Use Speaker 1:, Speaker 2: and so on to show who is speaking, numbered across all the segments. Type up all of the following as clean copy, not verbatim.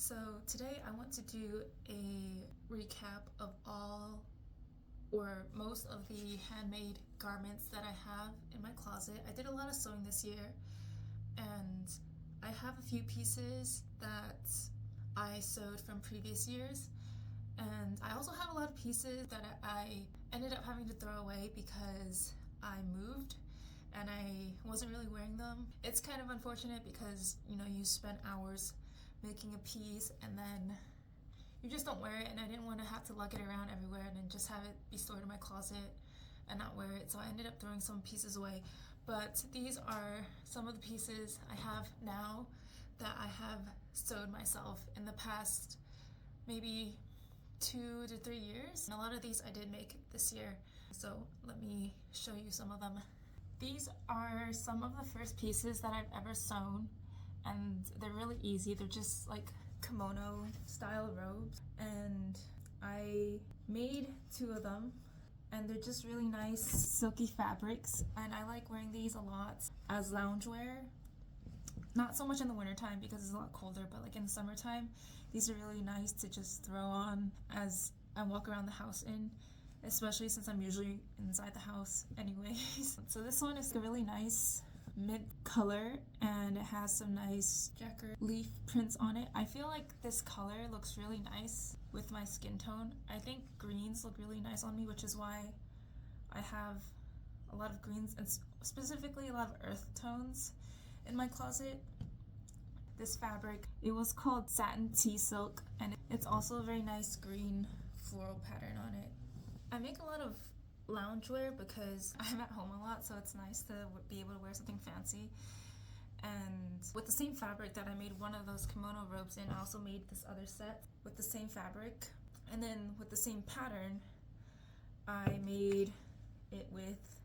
Speaker 1: So today I want to do a recap of all or most of the handmade garments that I have in my closet. I did a lot of sewing this year and I have a few pieces that I sewed from previous years, and I also have a lot of pieces that I ended up having to throw away because I moved and I wasn't really wearing them. It's kind of unfortunate because you spend hours making a piece and then you just don't wear it, and I didn't want to have to lug it around everywhere and then just have it be stored in my closet and not wear it, so I ended up throwing some pieces away. But these are some of the pieces I have now that I have sewed myself in the past maybe 2 to 3 years. And a lot of these I did make this year, so let me show you some of them. These are some of the first pieces that I've ever sewn, and they're really easy. They're just like kimono style robes, and I made 2 of them, and they're just really nice silky fabrics, and I like wearing these a lot as loungewear. Not so much in the wintertime because it's a lot colder, but like in the summertime, these are really nice to just throw on as I walk around the house in, especially since I'm usually inside the house anyways. So this one is a really nice mint color, and it has some nice checker leaf prints on it. I feel like this color looks really nice with my skin tone. I think greens look really nice on me, which is why I have a lot of greens and specifically a lot of earth tones in my closet. This fabric, it was called satin tea silk, and it's also a very nice green floral pattern on it. I make a lot of loungewear because I'm at home a lot, so it's nice to be able to wear something fancy. And with the same fabric that I made one of those kimono robes in, I also made this other set with the same fabric, and then with the same pattern I made it with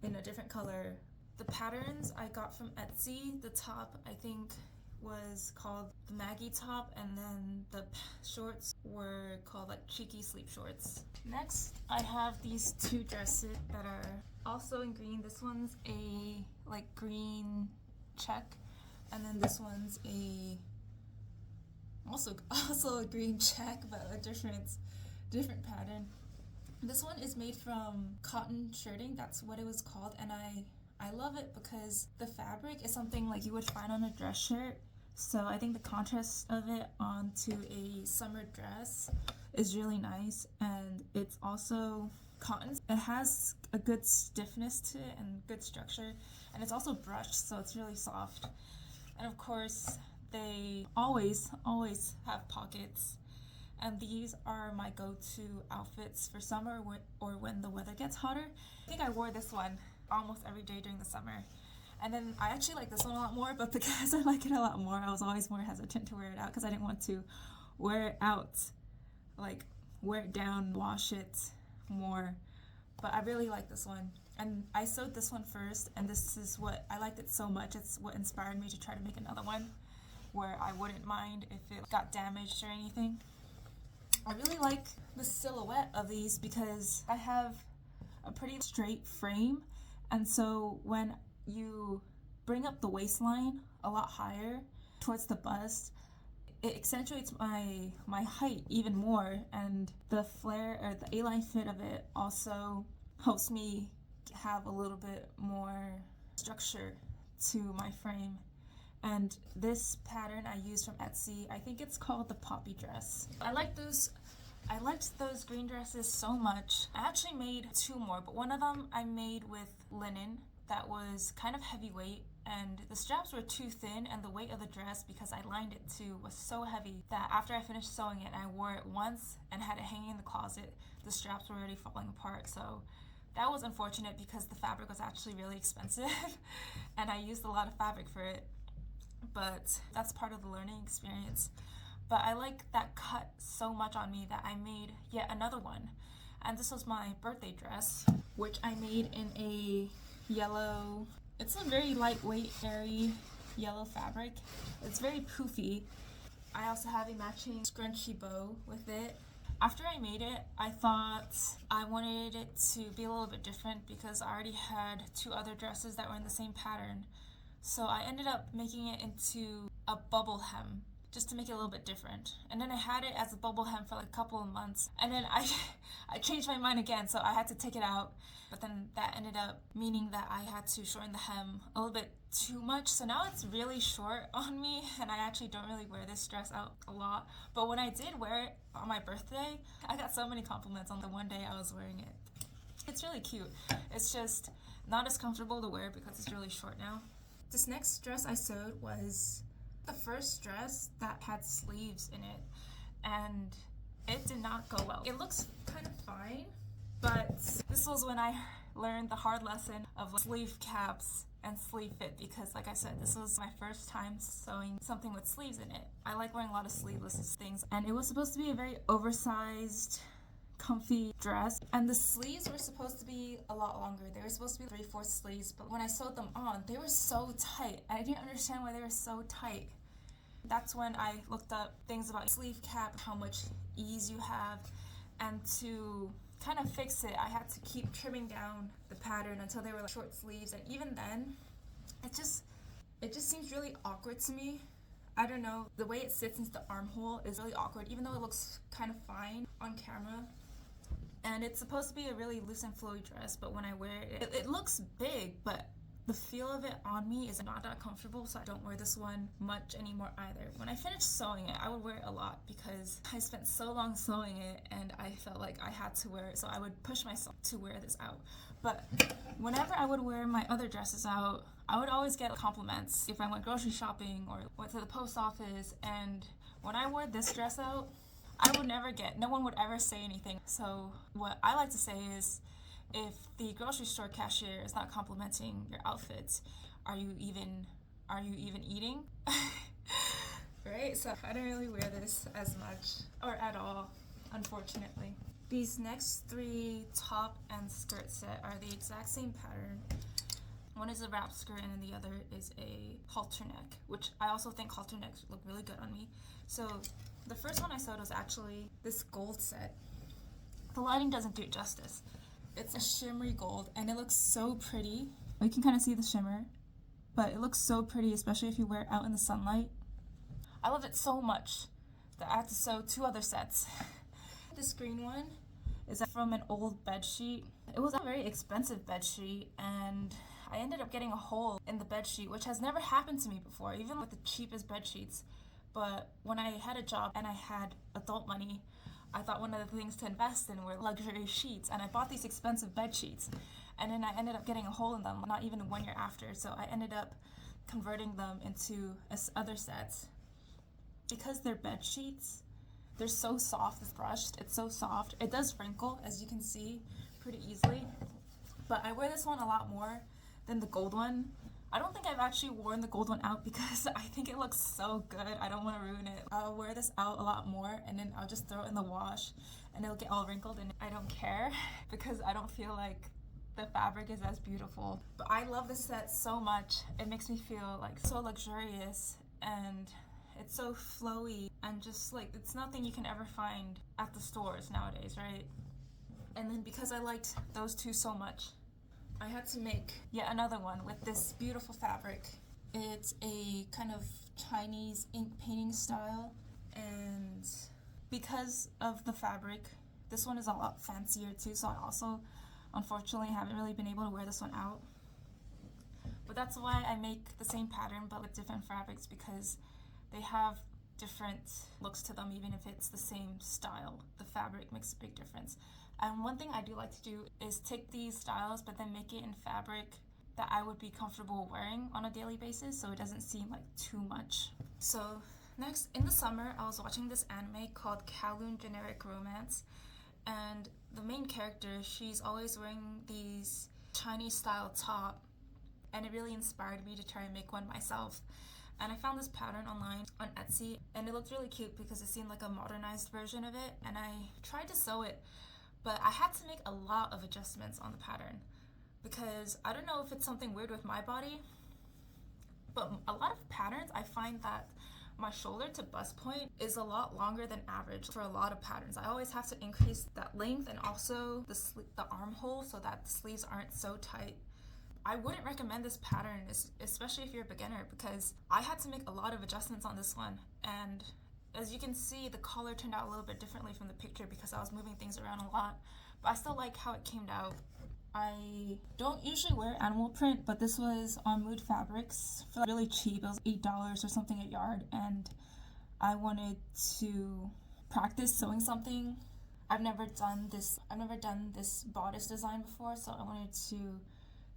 Speaker 1: in a different color. The patterns I got from Etsy. The top I think was called the Maggie top, and then the shorts were called like cheeky sleep shorts. Next, I have these 2 dresses that are also in green. This one's a like green check, and then this one's also a green check, but a different pattern. This one is made from cotton shirting. That's what it was called, and I love it because the fabric is something like you would find on a dress shirt. So I think the contrast of it onto a summer dress is really nice, and it's also cotton. It has a good stiffness to it and good structure, and it's also brushed, so it's really soft. And of course, they always have pockets, and these are my go-to outfits for summer or when the weather gets hotter. I think I wore this one almost every day during the summer. And then I actually like this one a lot more, but because I like it a lot more, I was always more hesitant to wear it out because I didn't want to wear it out, like wear it down, wash it more. But I really like this one. And I sewed this one first, and this is what I liked it so much. It's what inspired me to try to make another one where I wouldn't mind if it got damaged or anything. I really like the silhouette of these because I have a pretty straight frame, and so when you bring up the waistline a lot higher towards the bust, it accentuates my height even more, and the flare or the A-line fit of it also helps me have a little bit more structure to my frame. And this pattern I used from Etsy, I think it's called the poppy dress. I liked those green dresses so much. I actually made 2 more, but one of them I made with linen that was kind of heavyweight, and the straps were too thin, and the weight of the dress, because I lined it too, was so heavy that after I finished sewing it and I wore it once and had it hanging in the closet, the straps were already falling apart. So that was unfortunate because the fabric was actually really expensive and I used a lot of fabric for it, but that's part of the learning experience. But I like that cut so much on me that I made yet another one, and this was my birthday dress, which I made in a yellow. It's a very lightweight, airy yellow fabric. It's very poofy. I also have a matching scrunchy bow with it. After I made it, I thought I wanted it to be a little bit different because I already had 2 other dresses that were in the same pattern. So I ended up making it into a bubble hem. just to make it a little bit different. And then I had it as a bubble hem for like a couple of months, and then I changed my mind again, so I had to take it out. But then that ended up meaning that I had to shorten the hem a little bit too much, so now it's really short on me, and I actually don't really wear this dress out a lot. But when I did wear it on my birthday, I got so many compliments on the one day I was wearing it. It's really cute. It's just not as comfortable to wear because it's really short now. This next dress I sewed was the first dress that had sleeves in it, and it did not go well. It looks kind of fine, but this was when I learned the hard lesson of sleeve caps and sleeve fit, because like I said, this was my first time sewing something with sleeves in it. I like wearing a lot of sleeveless things, and it was supposed to be a very oversized, comfy dress, and the sleeves were supposed to be a lot longer. They were supposed to be 3/4 sleeves, but when I sewed them on, they were so tight. I didn't understand why they were so tight. That's when I looked up things about sleeve cap, how much ease you have, and to kind of fix it, I had to keep trimming down the pattern until they were like short sleeves, and even then, it just seems really awkward to me. I don't know, the way it sits into the armhole is really awkward, even though it looks kind of fine on camera. And it's supposed to be a really loose and flowy dress, but when I wear it, it looks big, but the feel of it on me is not that comfortable, so I don't wear this one much anymore either. When I finished sewing it, I would wear it a lot because I spent so long sewing it and I felt like I had to wear it, so I would push myself to wear this out. But whenever I would wear my other dresses out, I would always get compliments if I went grocery shopping or went to the post office, and when I wore this dress out, no one would ever say anything. So what I like to say is, if the grocery store cashier is not complimenting your outfits, are you even eating? Right? So I don't really wear this as much or at all, unfortunately. These next 3 top and skirt set are the exact same pattern. One is a wrap skirt and the other is a halter neck, which I also think halter necks look really good on me. So the first one I sewed was actually this gold set. The lighting doesn't do it justice. It's a shimmery gold, and it looks so pretty. You can kind of see the shimmer, but it looks so pretty, especially if you wear it out in the sunlight. I love it so much that I had to sew 2 other sets. This green one is from an old bed sheet. It was a very expensive bed sheet, and I ended up getting a hole in the bed sheet, which has never happened to me before, even with the cheapest bed sheets. But when I had a job and I had adult money, I thought one of the things to invest in were luxury sheets, and I bought these expensive bed sheets, and then I ended up getting a hole in them not even 1 year after, so I ended up converting them into other sets. Because they're bed sheets, they're so soft, it's brushed, it's so soft. It does wrinkle, as you can see, pretty easily, but I wear this one a lot more than the gold one. I don't think I've actually worn the gold one out because I think it looks so good. I don't want to ruin it. I'll wear this out a lot more, and then I'll just throw it in the wash and it'll get all wrinkled, and I don't care because I don't feel like the fabric is as beautiful. But I love this set so much. It makes me feel like so luxurious, and it's so flowy, and just like it's nothing you can ever find at the stores nowadays, right? And then because I liked those 2 so much, I had to make yet another one with this beautiful fabric. It's a kind of Chinese ink painting style, and because of the fabric, this one is a lot fancier too, so I also unfortunately haven't really been able to wear this one out. But that's why I make the same pattern but with different fabrics, because they have different looks to them even if it's the same style. The fabric makes a big difference. And one thing I do like to do is take these styles but then make it in fabric that I would be comfortable wearing on a daily basis, so it doesn't seem like too much. So next, in the summer, I was watching this anime called Kowloon Generic Romance, and the main character, she's always wearing these Chinese style top, and it really inspired me to try and make one myself. And I found this pattern online on Etsy, and it looked really cute because it seemed like a modernized version of it, and I tried to sew it, but I had to make a lot of adjustments on the pattern because I don't know if it's something weird with my body, but a lot of patterns I find that my shoulder to bust point is a lot longer than average for a lot of patterns. I always have to increase that length and also the armhole so that the sleeves aren't so tight. I wouldn't recommend this pattern, especially if you're a beginner, because I had to make a lot of adjustments on this one. And as you can see, the collar turned out a little bit differently from the picture because I was moving things around a lot. But I still like how it came out. I don't usually wear animal print, but this was on Mood Fabrics for really cheap. It was $8 or something a yard, and I wanted to practice sewing something. I've never done this bodice design before, so I wanted to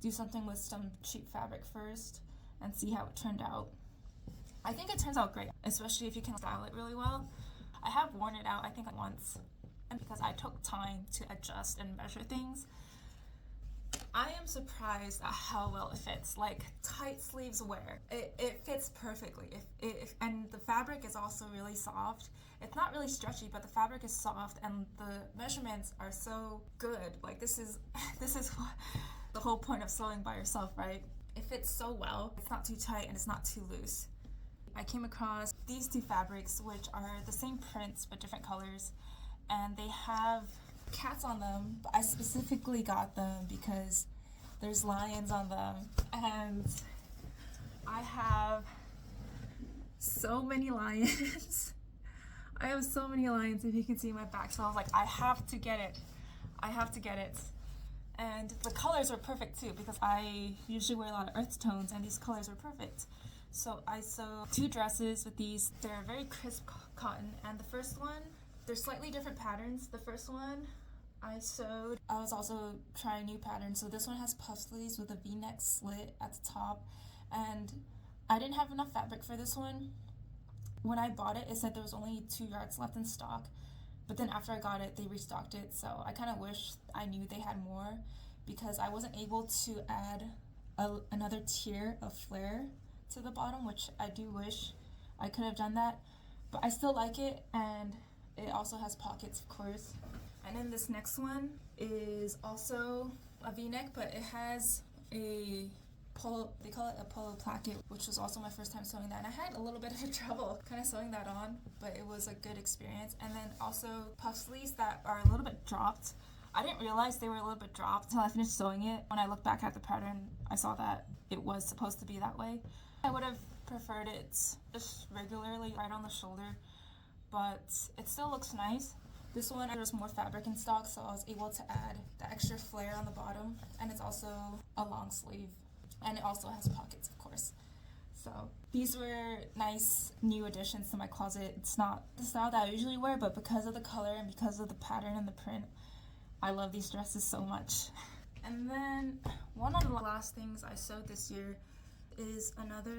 Speaker 1: do something with some cheap fabric first and see how it turned out. I think it turns out great, especially if you can style it really well. I have worn it out, I think, once, and because I took time to adjust and measure things. I am surprised at how well it fits. Like, tight sleeves wear, it fits perfectly. And the fabric is also really soft. It's not really stretchy, but the fabric is soft, and the measurements are so good. Like, this is what the whole point of sewing by yourself, right? It fits so well. It's not too tight and it's not too loose. I came across these two fabrics, which are the same prints but different colors, and they have cats on them, but I specifically got them because there's lions on them, and I have so many lions. I have so many lions, if you can see my back, so I was like, I have to get it. And the colors are perfect too, because I usually wear a lot of earth tones, and these colors are perfect. So I sewed two dresses with these. They're very crisp cotton, and the first one, they're slightly different patterns. The first one I was also trying new patterns. So this one has puff sleeves with a v-neck slit at the top, and I didn't have enough fabric for this one. When I bought it, it said there was only 2 yards left in stock, but then after I got it, they restocked it. So I kind of wish I knew they had more, because I wasn't able to add another tier of flare to the bottom, which I do wish I could have done that, but I still like it, and it also has pockets, of course. And then this next one is also a v-neck, but it has a polo, they call it a polo placket, which was also my first time sewing that, and I had a little bit of trouble kind of sewing that on, but it was a good experience. And then also puff sleeves that are a little bit dropped. I didn't realize they were a little bit dropped until I finished sewing it. When I looked back at the pattern, I saw that it was supposed to be that way. I would have preferred it just regularly right on the shoulder, but it still looks nice. This one, there's more fabric in stock, so I was able to add the extra flare on the bottom, and it's also a long sleeve, and it also has pockets, of course. So these were nice new additions to my closet. It's not the style that I usually wear, but because of the color and because of the pattern and the print, I love these dresses so much. And then one of the last things I sewed this year is another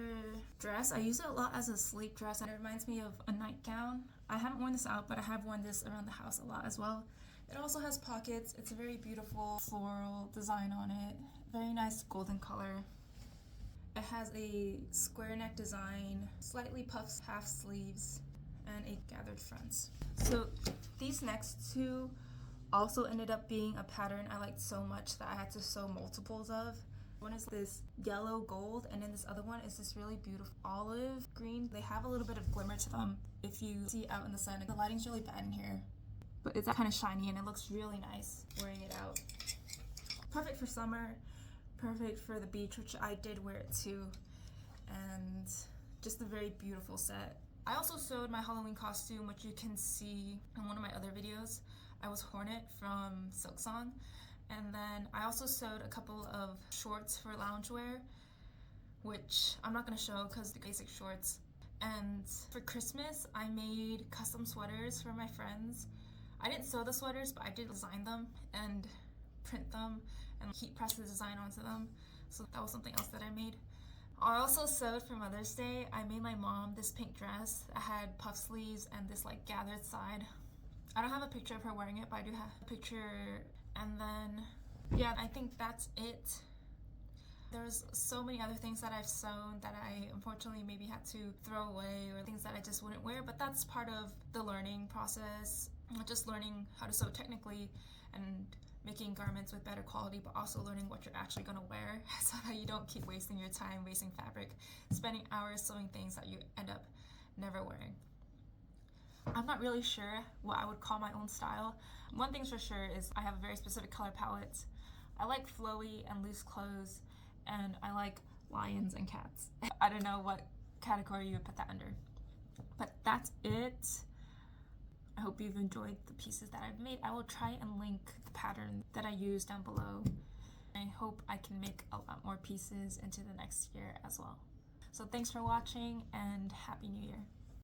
Speaker 1: dress. I use it a lot as a sleep dress, and it reminds me of a nightgown. I haven't worn this out, but I have worn this around the house a lot as well. It also has pockets. It's a very beautiful floral design on it. Very nice golden color. It has a square neck design, slightly puffed half sleeves, and a gathered fronts. So these next two also ended up being a pattern I liked so much that I had to sew multiples of. One is this yellow gold, and then this other one is this really beautiful olive green. They have a little bit of glimmer to them if you see out in the sun. The lighting's really bad in here, but it's kind of shiny and it looks really nice wearing it out. Perfect for summer, perfect for the beach, which I did wear it too, and just a very beautiful set. I also sewed my Halloween costume, which you can see in one of my other videos. I was Hornet from Silk Song. And then I also sewed a couple of shorts for loungewear, which I'm not going to show because they're basic shorts. And for Christmas, I made custom sweaters for my friends. I didn't sew the sweaters, but I did design them and print them and heat press the design onto them. So that was something else that I made. I also sewed for Mother's Day. I made my mom this pink dress that had puff sleeves and this like gathered side. I don't have a picture of her wearing it, but I do have a picture. And then, yeah, I think that's it. There's so many other things that I've sewn that I unfortunately maybe had to throw away, or things that I just wouldn't wear, but that's part of the learning process. Just learning how to sew technically and making garments with better quality, but also learning what you're actually going to wear so that you don't keep wasting your time, wasting fabric, spending hours sewing things that you end up never wearing. I'm not really sure what I would call my own style. One thing's for sure is I have a very specific color palette. I like flowy and loose clothes, and I like lions and cats. I don't know what category you would put that under. But that's it. I hope you've enjoyed the pieces that I've made. I will try and link the pattern that I use down below. I hope I can make a lot more pieces into the next year as well. So thanks for watching and Happy New Year.